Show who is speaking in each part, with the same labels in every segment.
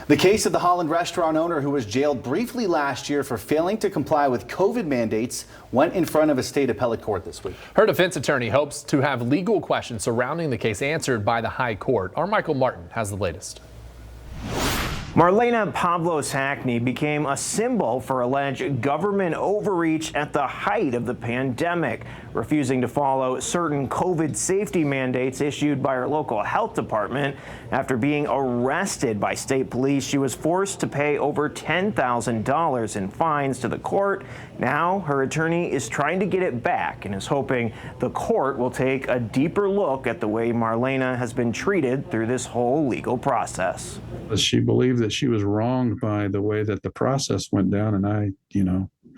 Speaker 1: The case of the Holland restaurant owner who was jailed briefly last year for failing to comply with COVID mandates went in front of a state appellate court this week.
Speaker 2: Her defense attorney hopes to have legal questions surrounding the case answered by the high court. Our Michael Martin has the latest.
Speaker 3: Marlena Pavlos Hackney became a symbol for alleged government overreach at the height of the pandemic, refusing to follow certain COVID safety mandates issued by her local health department. After being arrested by state police, she was forced to pay over $10,000 in fines to the court. Now her attorney is trying to get it back and is hoping the court will take a deeper look at the way Marlena has been treated through this whole legal process.
Speaker 4: She believed that she was wronged by the way that the process went down, and I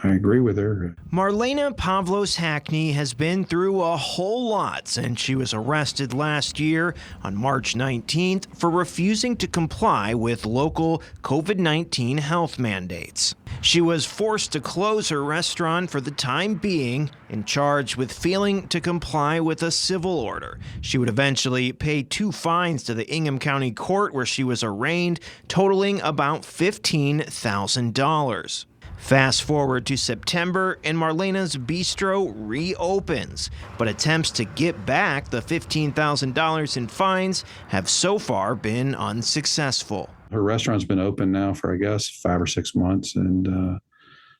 Speaker 4: agree with her.
Speaker 3: Marlena Pavlos Hackney has been through a whole lot since she was arrested last year on March 19th for refusing to comply with local COVID-19 health mandates. She was forced to close her restaurant for the time being and charged with failing to comply with a civil order. She would eventually pay 2 fines to the Ingham County Court where she was arraigned, totaling about $15,000. Fast forward to September, and Marlena's Bistro reopens, but attempts to get back the $15,000 in fines have so far been unsuccessful.
Speaker 4: Her restaurant's been open now for, I guess, 5 or 6 months, and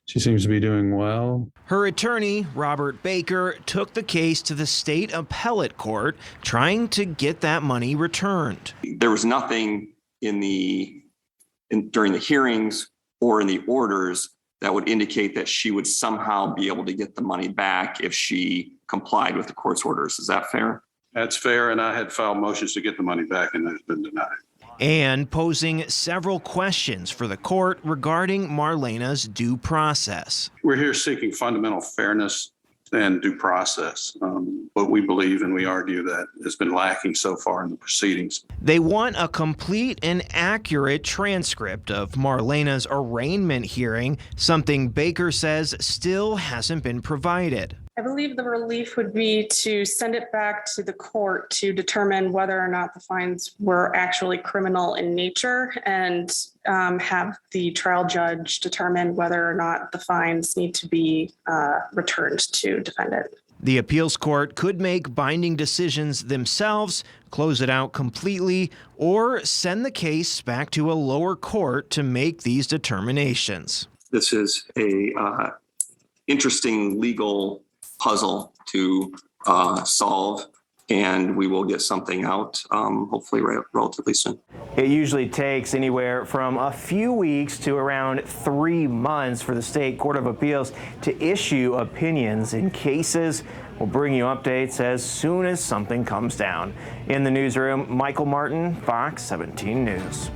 Speaker 4: she seems to be doing well.
Speaker 3: Her attorney, Robert Baker, took the case to the state appellate court, trying to get that money returned.
Speaker 5: There was nothing during the hearings or in the orders that would indicate that she would somehow be able to get the money back if she complied with the court's orders. Is that fair?
Speaker 4: That's fair, and I had filed motions to get the money back, and that's been denied.
Speaker 3: And posing several questions for the court regarding Marlena's due process.
Speaker 4: We're here seeking fundamental fairness and due process. What we believe and we argue that has been lacking so far in the proceedings.
Speaker 3: They want a complete and accurate transcript of Marlena's arraignment hearing, something Baker says still hasn't been provided.
Speaker 6: I believe the relief would be to send it back to the court to determine whether or not the fines were actually criminal in nature and have the trial judge determine whether or not the fines need to be returned to defendant.
Speaker 3: The appeals court could make binding decisions themselves, close it out completely, or send the case back to a lower court to make these determinations.
Speaker 5: This is a interesting legal puzzle to solve, and we will get something out hopefully relatively soon.
Speaker 3: It usually takes anywhere from a few weeks to around 3 months for the State Court of Appeals to issue opinions in cases. We'll bring you updates as soon as something comes down. In the newsroom, Michael Martin, Fox 17 News.